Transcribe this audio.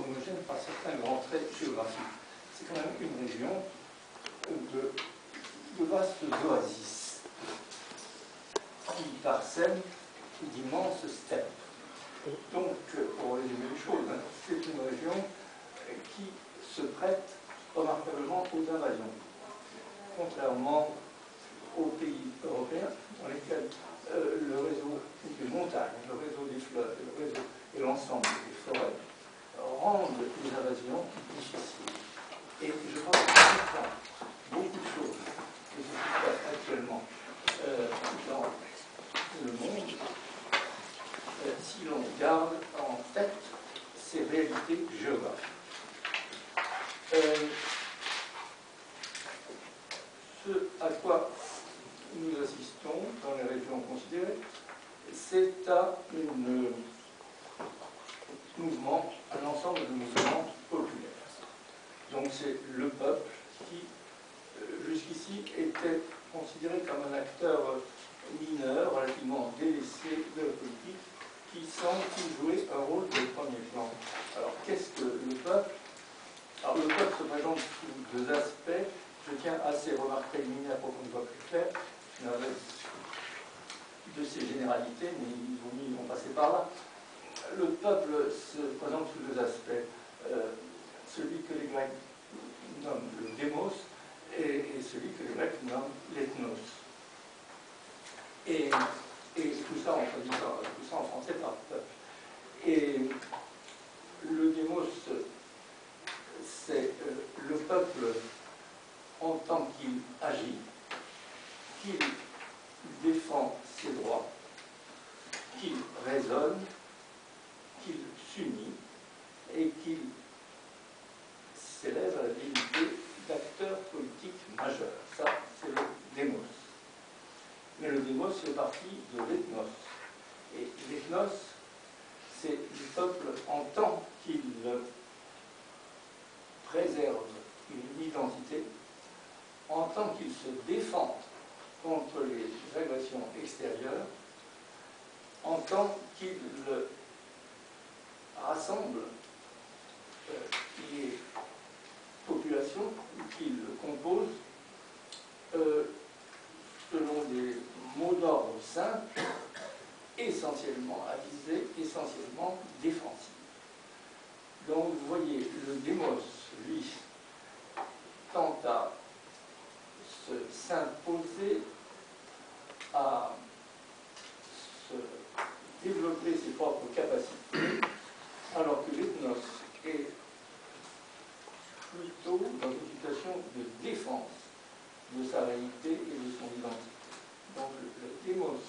homogène par certains grands traits géographiques. C'est quand même une région de vastes oasis qui parsèment d'immenses steppes. Donc, pour résumer les choses, c'est une région qui se prête remarquablement aux invasions, contrairement aux pays européens dans lesquels le réseau des montagnes, le réseau des fleuves, le réseau et l'ensemble des forêts rendent les invasions difficiles. Et je crois qu'on comprend beaucoup de choses de ce qui se passe actuellement dans le monde si l'on garde en tête ces réalités géographiques. Ce à quoi nous assistons dans les régions considérées, c'est à un ensemble de mouvements populaires. Donc c'est le peuple qui, jusqu'ici, était considéré comme un acteur mineur, relativement délaissé de la politique, qui semble jouer un rôle de premier plan. Alors qu'est-ce que le peuple? Alors le peuple se présente sous deux aspects. Je tiens à ces remarques préliminaires pour qu'on ne voit plus clair. De ces généralités, mais ils vont mieux en passer par là. Le peuple se présente sous deux aspects. Celui que les Grecs nomment le démos et celui que les Grecs nomment l'ethnos. Et tout ça en français par peuple. Et le démos, c'est le peuple en tant qu'il agit, qu'il défend ses droits, qu'il raisonne, qu'il s'unit et qu'il s'élève à la dignité d'acteur politique majeur. Ça, c'est le démos. Mais le démos fait partie de l'ethnos. Et l'ethnos, c'est le peuple en tant qu'il préserve une identité, en tant qu'il se défend contre les agressions extérieures, en tant qu'il rassemble les populations qu'il compose selon des mots d'ordre simples, essentiellement avisés, essentiellement défensifs. Donc vous voyez, le démos, lui, tend à s'imposer, à se développer ses propres capacités, alors que l'ethnos est plutôt dans une situation de défense de sa réalité et de son identité. Donc le démos